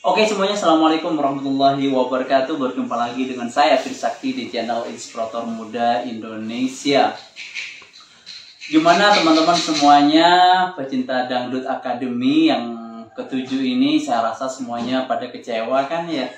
Oke semuanya, Assalamualaikum warahmatullahi wabarakatuh. Berjumpa lagi dengan saya Trisakti di channel Inspirator Muda Indonesia. Gimana teman-teman semuanya, pecinta Dangdut Academy yang ketujuh ini? Saya rasa semuanya pada kecewa kan ya.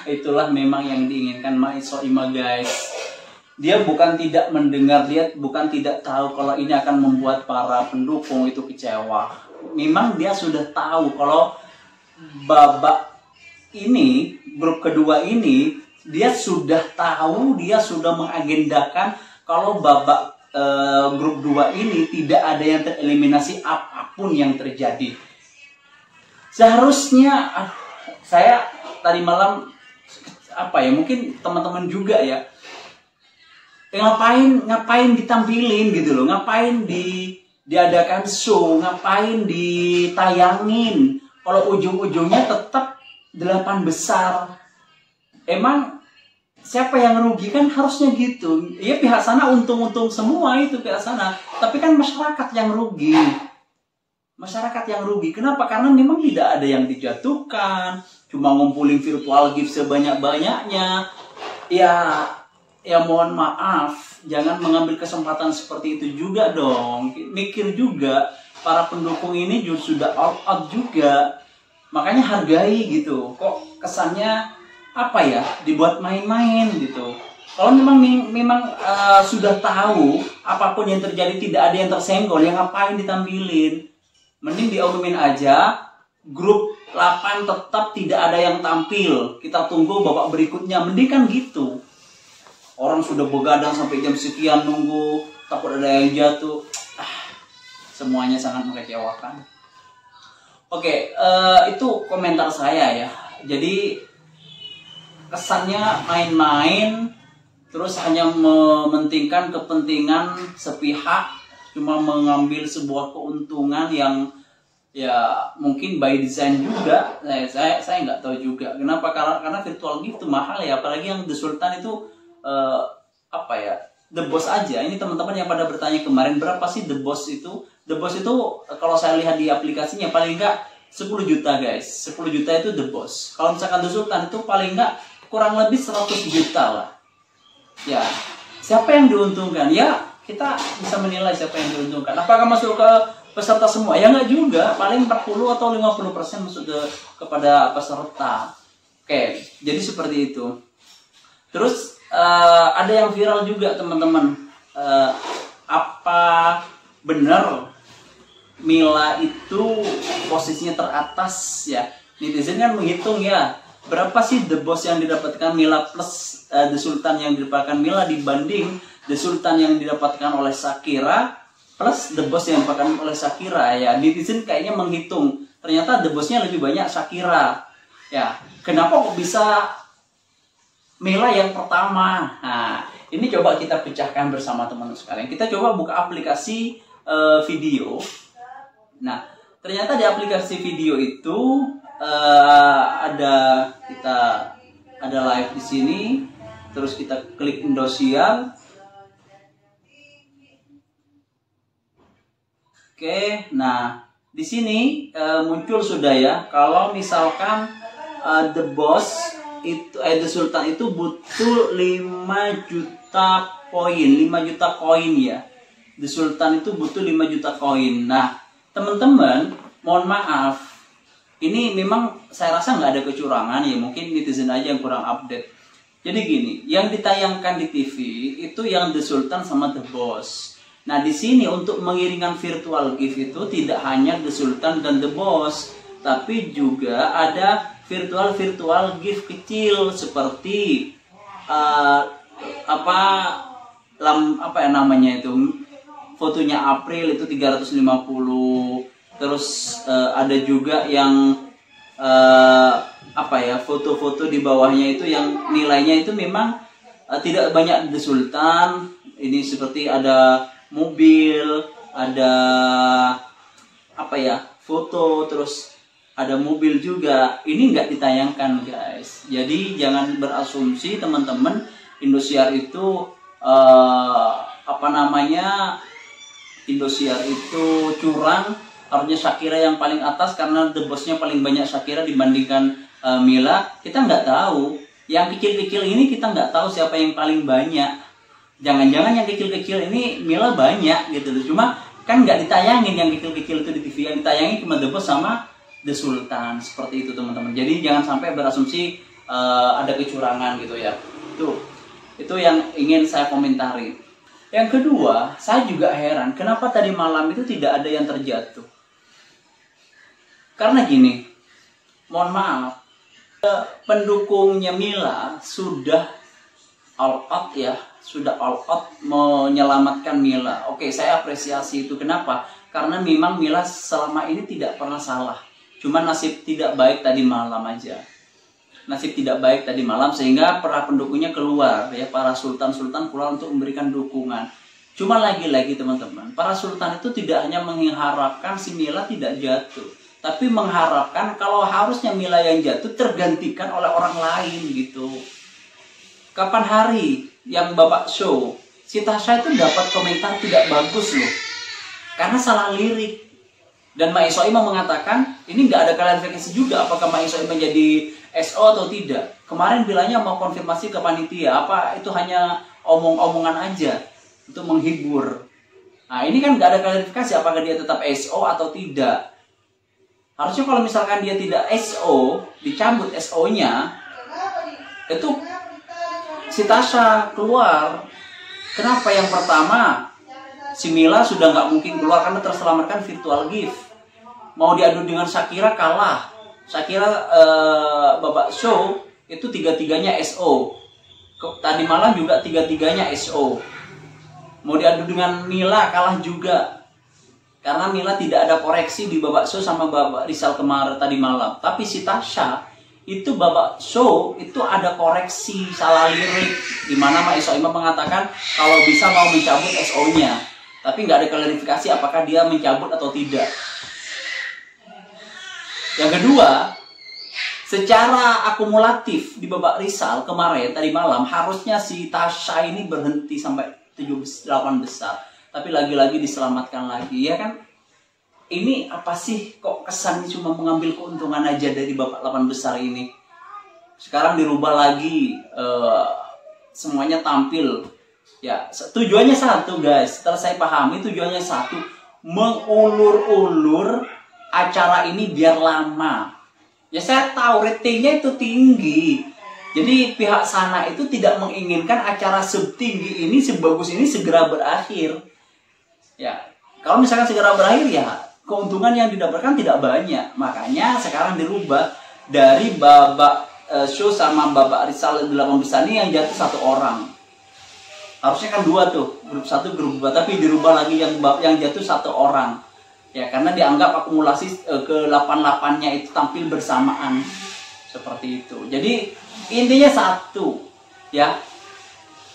Itulah memang yang diinginkan Mak Soima guys. Dia bukan tidak mendengar, dia bukan tidak tahu kalau ini akan membuat para pendukung itu kecewa. Memang dia sudah tahu kalau babak ini, grup kedua ini, dia sudah tahu, dia sudah mengagendakan kalau babak grup 2 ini tidak ada yang tereliminasi apapun yang terjadi. Seharusnya saya tadi malam mungkin teman-teman juga ya, ngapain ditampilin gitu loh, ngapain diadakan show, ngapain ditayangin kalau ujung-ujungnya tetap 8 besar. Emang siapa yang rugi? Kan harusnya gitu. Ya pihak sana untung-untung semua itu pihak sana. Tapi kan masyarakat yang rugi. Masyarakat yang rugi. Kenapa? Karena memang tidak ada yang dijatuhkan. Cuma ngumpulin virtual gift sebanyak-banyaknya. Ya mohon maaf. Jangan mengambil kesempatan seperti itu juga dong. Mikir juga. Para pendukung ini juga sudah all out juga. Makanya hargai gitu. Kok kesannya dibuat main-main gitu. Kalau memang sudah tahu apapun yang terjadi tidak ada yang tersenggol, yang ngapain ditampilin? Mending diumumin aja. Grup 8 tetap tidak ada yang tampil. Kita tunggu babak berikutnya. Mending kan gitu. Orang sudah begadang sampai jam sekian nunggu, takut ada yang jatuh. Semuanya sangat mengecewakan. Oke, itu komentar saya ya. Jadi kesannya main-main, terus hanya mementingkan kepentingan sepihak, cuma mengambil sebuah keuntungan yang ya mungkin by design juga. Saya nggak tahu juga kenapa, karena virtual gift itu mahal ya, apalagi yang The Sultan itu The Boss aja. Ini teman-teman yang pada bertanya kemarin berapa sih The Boss itu? The Boss itu kalau saya lihat di aplikasinya paling enggak 10 juta guys. 10 juta itu The Boss. Kalau misalkan The Sultan itu paling enggak kurang lebih 100 juta lah. Ya, siapa yang diuntungkan? Ya, kita bisa menilai siapa yang diuntungkan. Apakah masuk ke peserta semua? Ya enggak juga. Paling 40 atau 50% masuk kepada peserta. Oke, jadi seperti itu. Terus ada yang viral juga teman-teman. Apa benar Mila itu posisinya teratas ya? Netizen kan menghitung ya, berapa sih The Boss yang didapatkan Mila plus The Sultan yang didapatkan Mila dibanding The Sultan yang didapatkan oleh Shakira plus The Boss yang didapatkan oleh Shakira ya. Netizen kayaknya menghitung, ternyata The Boss-nya lebih banyak Shakira ya. Kenapa kok bisa Mila yang pertama? Nah, ini coba kita pecahkan bersama teman-teman sekalian. Kita coba buka aplikasi video. Nah, ternyata di aplikasi video itu ada live di sini. Terus kita klik Indosiar. Oke, nah di sini muncul sudah ya. Kalau misalkan The Boss itu The Sultan itu butuh 5 juta koin, 5 juta koin ya. The Sultan itu butuh 5 juta koin. Nah, teman-teman, mohon maaf, ini memang saya rasa nggak ada kecurangan ya, mungkin netizen aja yang kurang update. Jadi gini, yang ditayangkan di TV itu yang The Sultan sama The Boss. Nah, di sini untuk mengiringkan virtual gift itu tidak hanya The Sultan dan The Boss, tapi juga ada virtual gift kecil seperti fotonya April itu 350. Terus ada juga yang foto-foto di bawahnya itu yang nilainya itu memang tidak banyak The Sultan. Ini seperti ada mobil, ada foto, terus ada mobil juga. Ini nggak ditayangkan guys. Jadi jangan berasumsi teman-teman Indosiar itu Indosiar itu curang harusnya Shakira yang paling atas karena The Boss-nya paling banyak Shakira dibandingkan Mila. Kita nggak tahu. Yang kecil-kecil ini kita nggak tahu siapa yang paling banyak. Jangan-jangan yang kecil-kecil ini Mila banyak gitu loh. Cuma kan nggak ditayangin yang kecil-kecil itu di TV, yang ditayangin cuma The Boss sama The Sultan. Seperti itu teman-teman. Jadi jangan sampai berasumsi ada kecurangan gitu ya. Itu yang ingin saya komentari. Yang kedua, saya juga heran kenapa tadi malam itu tidak ada yang terjatuh. Karena gini, mohon maaf, pendukungnya Mila sudah all out ya, sudah all out menyelamatkan Mila. Oke, saya apresiasi itu. Kenapa? Karena memang Mila selama ini tidak pernah salah. Cuma nasib tidak baik tadi malam aja. Nasib tidak baik tadi malam sehingga para pendukungnya keluar ya, para sultan-sultan keluar untuk memberikan dukungan. Cuma lagi-lagi teman-teman, para sultan itu tidak hanya mengharapkan si Mila tidak jatuh, tapi mengharapkan kalau harusnya Mila yang jatuh tergantikan oleh orang lain gitu. Kapan hari yang Bapak show, si Tasya itu dapat komentar tidak bagus loh, karena salah lirik. Dan Mak Soimah mengatakan, ini nggak ada klarifikasi juga apakah Mak Soimah menjadi SO atau tidak. Kemarin bilangnya mau konfirmasi ke panitia, apa itu hanya omong-omongan aja untuk menghibur. Nah ini kan nggak ada klarifikasi apakah dia tetap SO atau tidak. Harusnya kalau misalkan dia tidak SO, dicabut SO-nya, itu si Tasya keluar. Kenapa? Yang pertama, si Mila sudah nggak mungkin keluar karena terselamatkan virtual gift. Mau diadu dengan Shakira kalah. Shakira Babak Show itu tiga-tiganya SO. Tadi malam juga tiga-tiganya SO. Mau diadu dengan Mila kalah juga. Karena Mila tidak ada koreksi di Babak Show sama Babak Rizal kemarin tadi malam. Tapi si Tasya itu Babak Show itu ada koreksi salah lirik. Dimana Mak Soimah mengatakan kalau bisa mau mencabut SO-nya. Tapi nggak ada klarifikasi apakah dia mencabut atau tidak. Yang kedua, secara akumulatif di Babak Rizal kemarin tadi malam harusnya si Tasya ini berhenti sampai 7-8 besar. Tapi lagi-lagi diselamatkan lagi ya kan. Ini apa sih kok kesannya cuma mengambil keuntungan aja dari babak 8 besar ini. Sekarang dirubah lagi, semuanya tampil. Ya, tujuannya satu guys. Setelah saya pahami tujuannya satu, mengulur-ulur acara ini biar lama. Ya saya tahu ratingnya itu tinggi. Jadi pihak sana itu tidak menginginkan acara setinggi ini, sebagus ini segera berakhir. Ya, kalau misalkan segera berakhir ya keuntungan yang didapatkan tidak banyak. Makanya sekarang dirubah dari babak show sama babak Rizal 8 besar ini yang jatuh 1 orang. Harusnya kan 2 tuh, grup 1, grup 2, tapi dirubah lagi yang jatuh 1 orang. Ya, karena dianggap akumulasi ke-8-8-nya itu tampil bersamaan. Seperti itu. Jadi intinya satu, ya.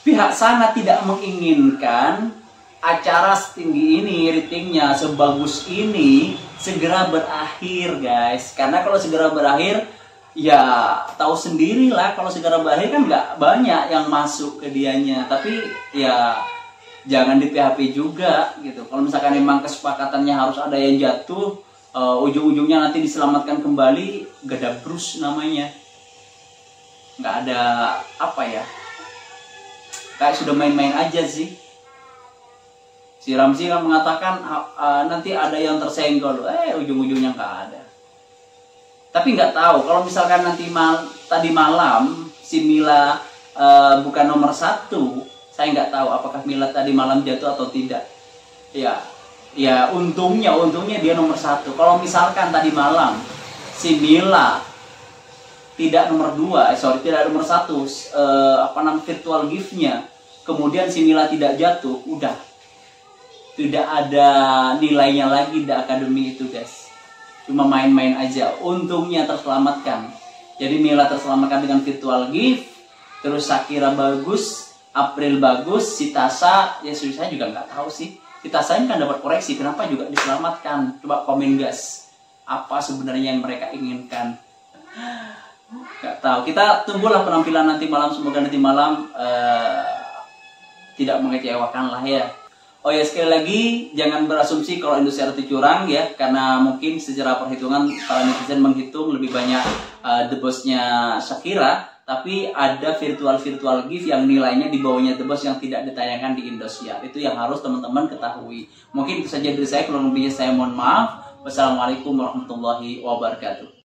Pihak sana tidak menginginkan acara setinggi ini, ratingnya sebagus ini segera berakhir, guys. Karena kalau segera berakhir, ya tahu sendirilah kalau segera berakhir kan nggak banyak yang masuk ke dianya. Tapi ya jangan di PHP juga gitu. Kalau misalkan memang kesepakatannya harus ada yang jatuh, ujung-ujungnya nanti diselamatkan kembali, gadabrus namanya. Nggak ada apa ya, kayak sudah main-main aja sih. Si Ramzi kan mengatakan nanti ada yang tersenggol, ujung-ujungnya nggak ada. Tapi nggak tahu kalau misalkan nanti tadi malam si Mila bukan nomor 1, saya nggak tahu apakah Mila tadi malam jatuh atau tidak. Ya untungnya dia nomor 1. Kalau misalkan tadi malam si Mila tidak nomor 2, tidak nomor 1, virtual gift-nya, kemudian si Mila tidak jatuh, udah tidak ada nilainya lagi di akademi itu, guys. Cuma main-main aja. Untungnya terselamatkan. Jadi Mila terselamatkan dengan virtual gift, terus Shakira bagus, April bagus, si Tasya, ya saya juga nggak tahu sih. Si Tasya kan dapat koreksi, kenapa juga diselamatkan? Coba komen guys, apa sebenarnya yang mereka inginkan? Nggak tahu. Kita tunggulah penampilan nanti malam, semoga nanti malam tidak mengecewakan lah ya. Oh ya, sekali lagi jangan berasumsi kalau Indosiar itu curang ya, karena mungkin secara perhitungan para netizen menghitung lebih banyak The Boss-nya Shakira, tapi ada virtual gift yang nilainya di bawahnya The Boss yang tidak ditayangkan di Indosiar. Itu yang harus teman-teman ketahui. Mungkin itu saja dari saya, kurang lebihnya saya mohon maaf. Wassalamualaikum warahmatullahi wabarakatuh.